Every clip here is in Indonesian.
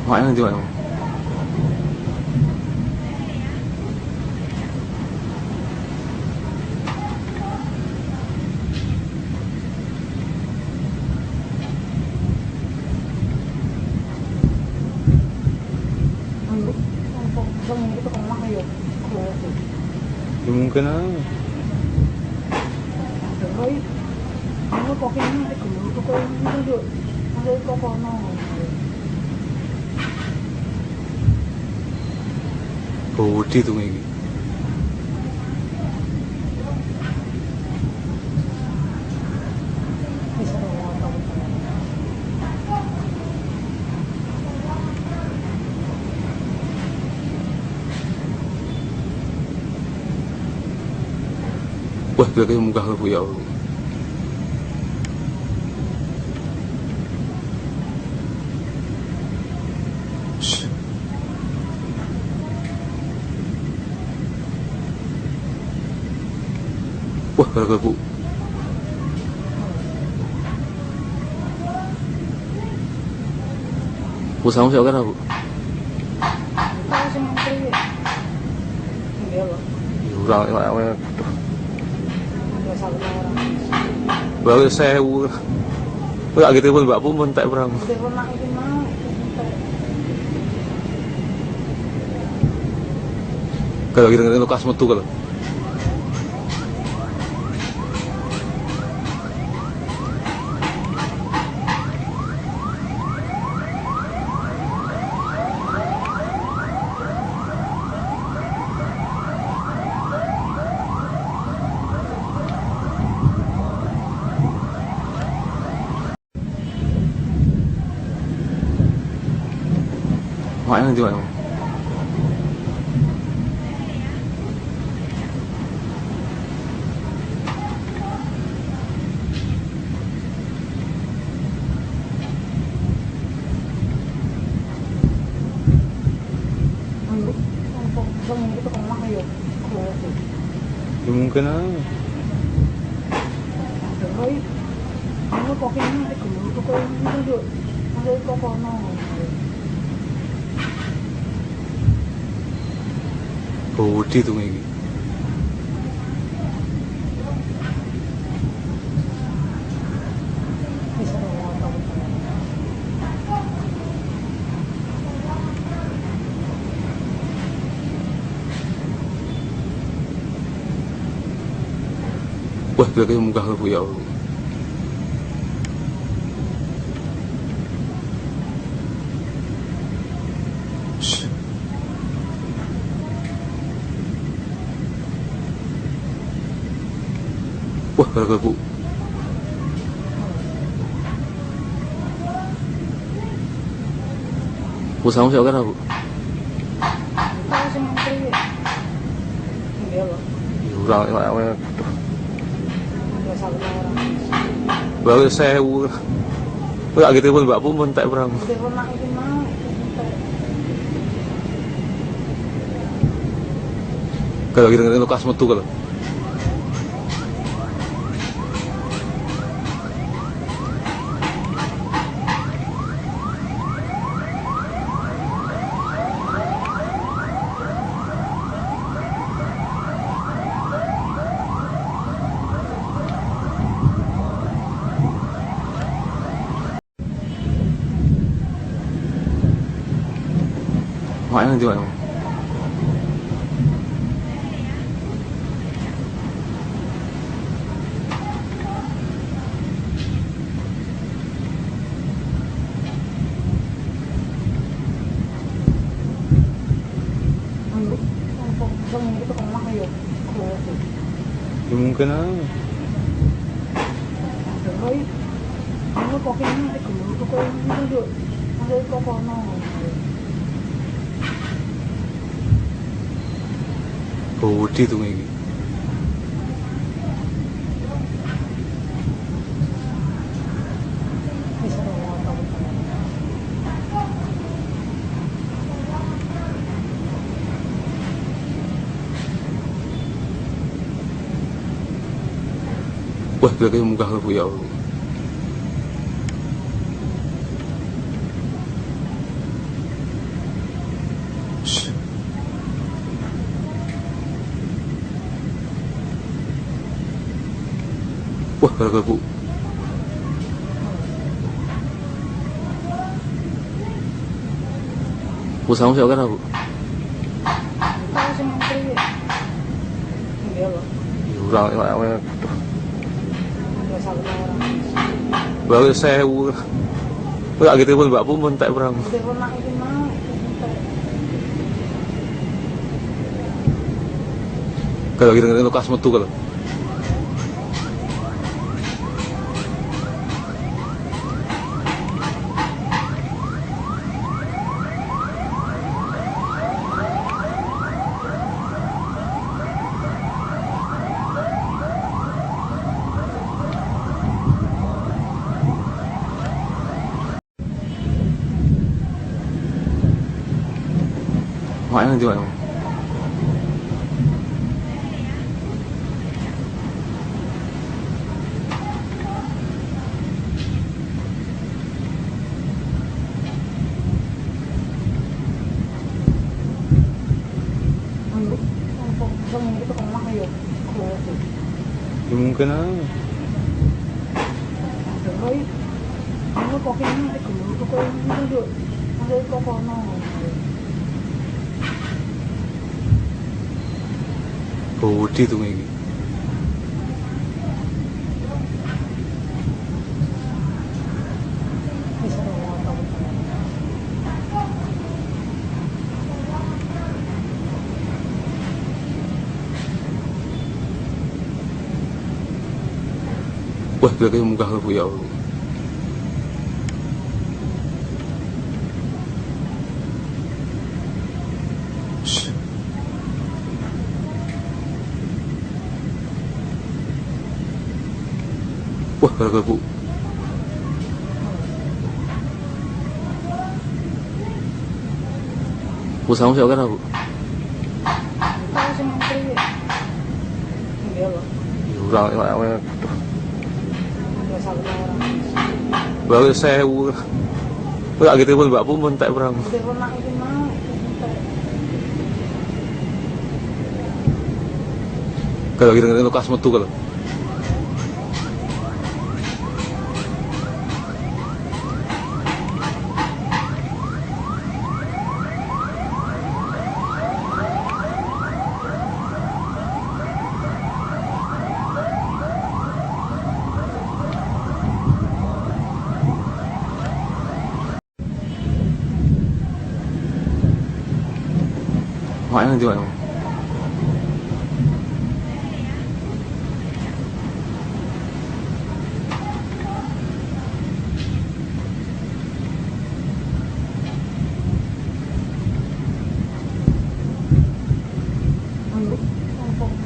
Ngoại hơn chưa em? Ya mungkin aja. Bodi tuh ini. Wah, gila kayak muka lu ya Allah. Wah, gara-gara bu. Bu sama siapa kan bu? Orang baru sewu. Enggak gitu pun mbak pun tak berang. Kalau gitu ngene lukas metu kalau. Ngoại hơn chưa em? Ya mungkin aja. Bodi tuh ini. Wah, gila kayak muka lu ya Allah. Wah, gara-gara bu. Bu sama siapa kan bu? Orang baru sewu. Enggak gitu pun mbak pun tak berang. Kalau gitu ngene lukas metu kalau. Ngoại hơn chưa em? Ya mungkin aja. Bodi tuh ini. Wah, gila kayak muka lu ya Allah. Kalau Bu. Bu sama siapa kan Bu? Tahu sih menteri ya? Iya loh. Orang yang Nggak salah orang. baru saya nggak gitu pun Mbak pun tak perang. Udah pernah itu mau. Kalau gitu ngerti lukas metu kalau. Makanya nanti Pak. Kamu itu kemana ya? Ya mungkin aja. Rồi, kamu kok ini ada guru kok ini dulu. Ada kok kono. Bodi tuh ini. Bisa ngomong. Wah, berarti muka aku ya Allah. Shh. Wah, kalau Bu. Bu sama siapa kan Bu? Tahu sih menteri ya? Iya loh. Orang yang Nggak salah orang. baru saya nggak gitu pun Mbak pun tak perang. Udah pernah itu mau. Kalau gitu ngerti lukas metu kalau. Makanya nanti Pak.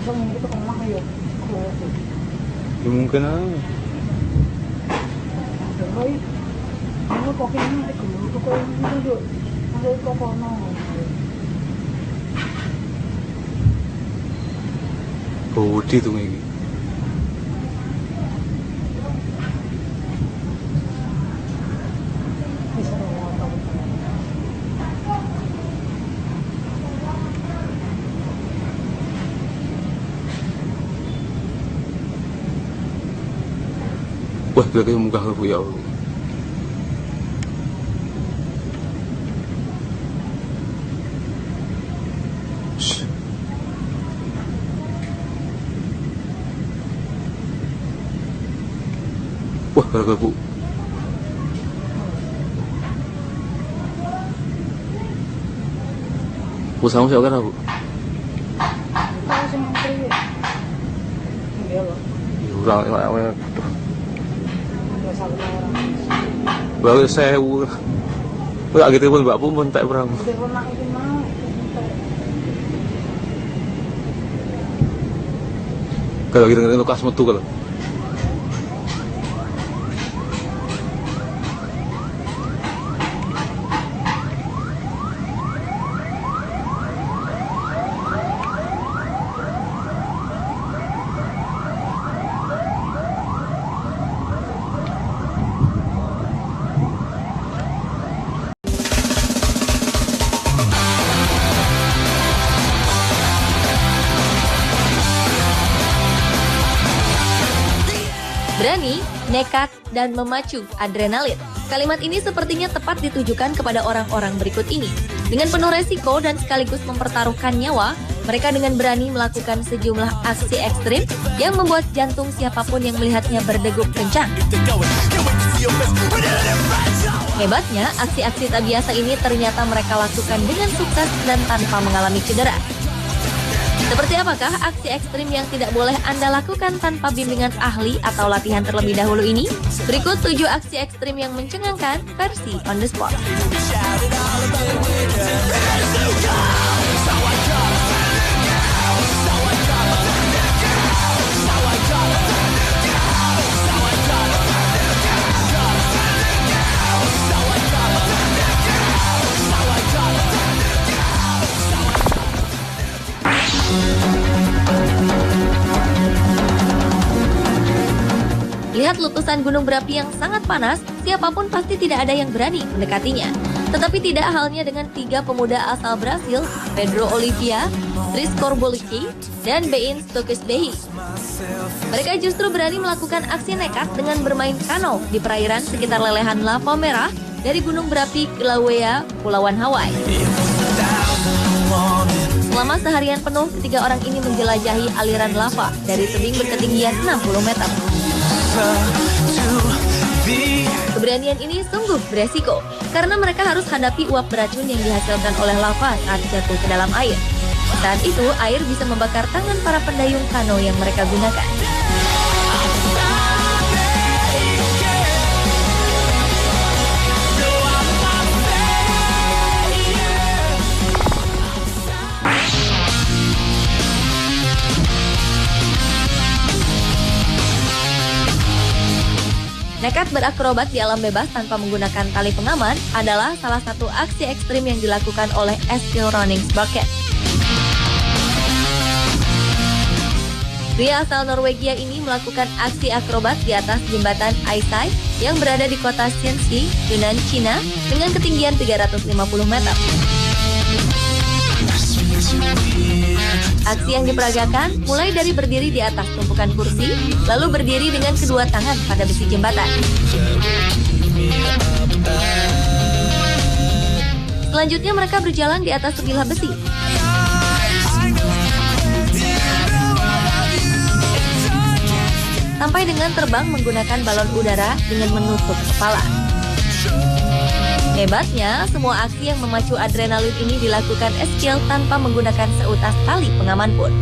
Kamu itu kemana ya? Ya mungkin aja. Rồi, kamu kok ini ada guru kok ini dulu. Ada kok kono. Bodi tuh ini. Bisa ngomong. Wah, berarti muka aku ya Allah. Shh. Wah, kalau Bu. Bu sama siapa kan Bu? Tahu sih menteri ya? Iya loh. Orang yang Nggak salah orang. baru saya nggak gitu pun Mbak pun tak perang. Udah pernah itu mau. Kalau gitu ngerti lukas metu kalau. nekat, dan memacu adrenalin. Kalimat ini sepertinya tepat ditujukan kepada orang-orang berikut ini. Dengan penuh resiko dan sekaligus mempertaruhkan nyawa, mereka dengan berani melakukan sejumlah aksi ekstrim yang membuat jantung siapapun yang melihatnya berdegup kencang. Hebatnya, aksi-aksi tak biasa ini ternyata mereka lakukan dengan sukses dan tanpa mengalami cedera. Seperti apakah aksi ekstrim yang tidak boleh Anda lakukan tanpa bimbingan ahli atau latihan terlebih dahulu ini? Berikut 7 aksi ekstrim yang mencengangkan versi on the spot. Lihat letusan gunung berapi yang sangat panas, siapapun pasti tidak ada yang berani mendekatinya. Tetapi tidak halnya dengan 3 pemuda asal Brasil, Pedro Oliveira, Tris Corboliki, dan Bein Stokesbehi. Mereka justru berani melakukan aksi nekat dengan bermain kano di perairan sekitar lelehan lava merah dari gunung berapi Kilauea, Pulauan Hawaii. Selama seharian penuh, ketiga orang ini menjelajahi aliran lava dari tebing berketinggian 60 meter. Keberanian ini sungguh beresiko, karena mereka harus hadapi uap beracun yang dihasilkan oleh lava saat jatuh ke dalam air. Saat itu, air bisa membakar tangan para pendayung kano yang mereka gunakan. Nekat berakrobat di alam bebas tanpa menggunakan tali pengaman adalah salah satu aksi ekstrim yang dilakukan oleh Eskil Ronningsbakken. Pria asal Norwegia ini melakukan aksi akrobat di atas jembatan Aisai yang berada di kota Shenxi, Yunnan, Cina dengan ketinggian 350 meter. Aksi yang diperagakan mulai dari berdiri di atas tumpukan kursi, lalu berdiri dengan kedua tangan pada besi jembatan. Selanjutnya mereka berjalan di atas sebilah besi. Sampai dengan terbang menggunakan balon udara dengan menutup kepala. Hebatnya, semua aksi yang memacu adrenalin ini dilakukan Eskil tanpa menggunakan seutas tali pengaman pun.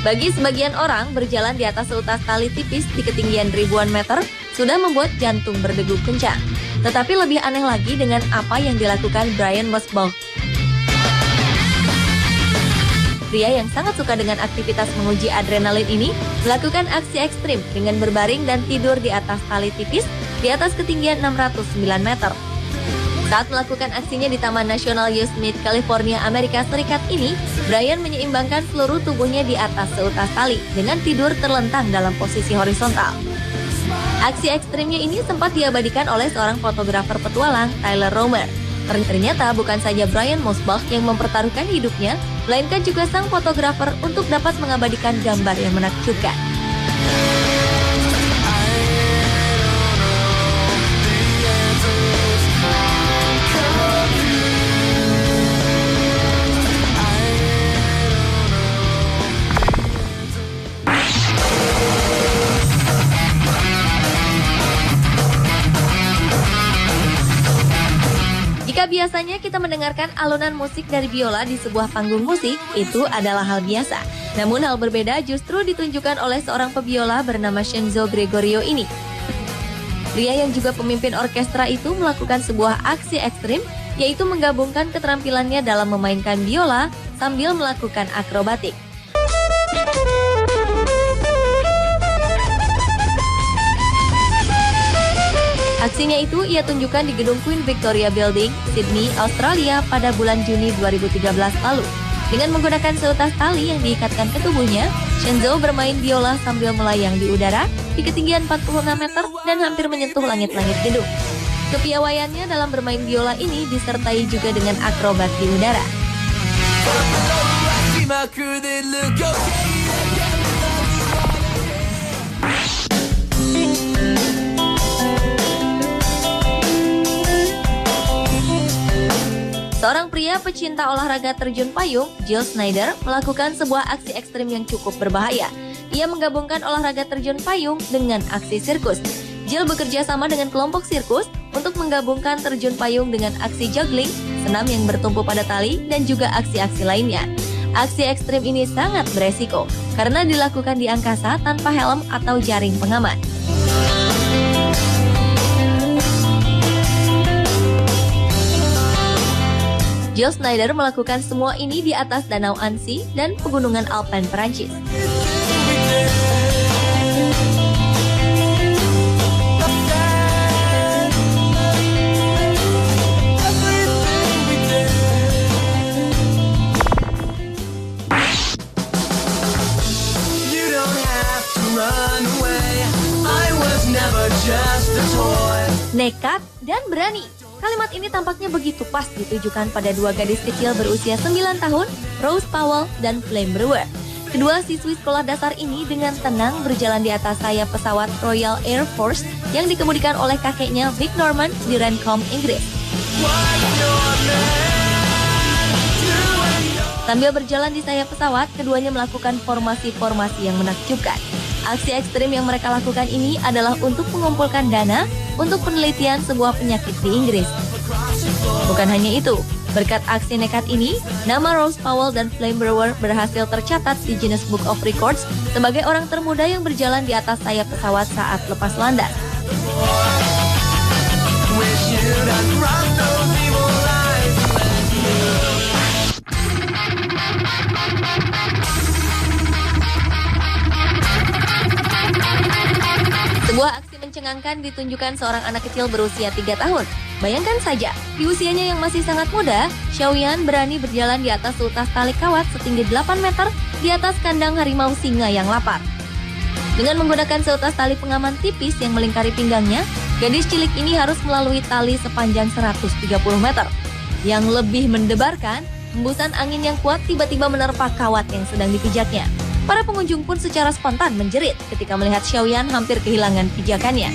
Bagi sebagian orang, berjalan di atas seutas tali tipis di ketinggian ribuan meter sudah membuat jantung berdegup kencang. Tetapi lebih aneh lagi dengan apa yang dilakukan Brian Mosbach. Pria yang sangat suka dengan aktivitas menguji adrenalin ini melakukan aksi ekstrim dengan berbaring dan tidur di atas tali tipis di atas ketinggian 609 meter. Saat melakukan aksinya di Taman Nasional Yosemite, California, Amerika Serikat ini, Brian menyeimbangkan seluruh tubuhnya di atas seutas tali dengan tidur terlentang dalam posisi horizontal. Aksi ekstrimnya ini sempat diabadikan oleh seorang fotografer petualang, Tyler Romer. Ternyata bukan saja Brian Mosbach yang mempertaruhkan hidupnya, melainkan juga sang fotografer untuk dapat mengabadikan gambar yang menakjubkan. Jika biasanya kita mendengarkan alunan musik dari biola di sebuah panggung musik, itu adalah hal biasa. Namun hal berbeda justru ditunjukkan oleh seorang pebiola bernama Shenzo Gregorio ini. Pria yang juga pemimpin orkestra itu melakukan sebuah aksi ekstrim, yaitu menggabungkan keterampilannya dalam memainkan biola sambil melakukan akrobatik. Aksinya itu ia tunjukkan di gedung Queen Victoria Building, Sydney, Australia pada bulan Juni 2013 lalu. Dengan menggunakan seutas tali yang diikatkan ke tubuhnya, Shenzo bermain biola sambil melayang di udara di ketinggian 46 meter dan hampir menyentuh langit-langit gedung. Kepiawaiannya dalam bermain biola ini disertai juga dengan akrobat di udara. Seorang pria pecinta olahraga terjun payung, Jill Snyder, melakukan sebuah aksi ekstrim yang cukup berbahaya. Ia menggabungkan olahraga terjun payung dengan aksi sirkus. Jill bekerja sama dengan kelompok sirkus untuk menggabungkan terjun payung dengan aksi juggling, senam yang bertumpu pada tali, dan juga aksi-aksi lainnya. Aksi ekstrim ini sangat beresiko karena dilakukan di angkasa tanpa helm atau jaring pengaman. Jill Snyder melakukan semua ini di atas Danau Annecy dan pegunungan Alpen Perancis. Nekat dan berani. Kalimat ini tampaknya begitu pas ditujukan pada dua gadis kecil berusia 9 tahun, Rose Powell dan Flame Brewer. Kedua siswi sekolah dasar ini dengan tenang berjalan di atas sayap pesawat Royal Air Force yang dikemudikan oleh kakeknya Vic Norman di Renncombe, Inggris. Sambil berjalan di sayap pesawat, keduanya melakukan formasi-formasi yang menakjubkan. Aksi ekstrim yang mereka lakukan ini adalah untuk mengumpulkan dana untuk penelitian sebuah penyakit di Inggris. Bukan hanya itu, berkat aksi nekat ini, nama Rose Powell dan Flame Brewer berhasil tercatat di Guinness Book of Records sebagai orang termuda yang berjalan di atas sayap pesawat saat lepas landas. Sebuah aksi mencengangkan ditunjukkan seorang anak kecil berusia 3 tahun. Bayangkan saja, di usianya yang masih sangat muda, Xiaoyan berani berjalan di atas seutas tali kawat setinggi 8 meter di atas kandang harimau singa yang lapar. Dengan menggunakan seutas tali pengaman tipis yang melingkari pinggangnya, gadis cilik ini harus melalui tali sepanjang 130 meter. Yang lebih mendebarkan, hembusan angin yang kuat tiba-tiba menerpa kawat yang sedang dipijaknya. Para pengunjung pun secara spontan menjerit ketika melihat Xiaoyan hampir kehilangan pijakannya.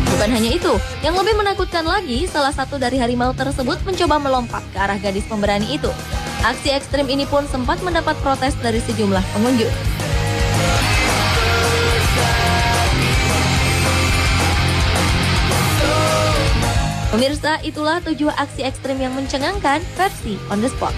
Bukan hanya itu, yang lebih menakutkan lagi, salah satu dari harimau tersebut mencoba melompat ke arah gadis pemberani itu. Aksi ekstrim ini pun sempat mendapat protes dari sejumlah pengunjung. Pemirsa, itulah 7 aksi ekstrim yang mencengangkan versi On The Spot.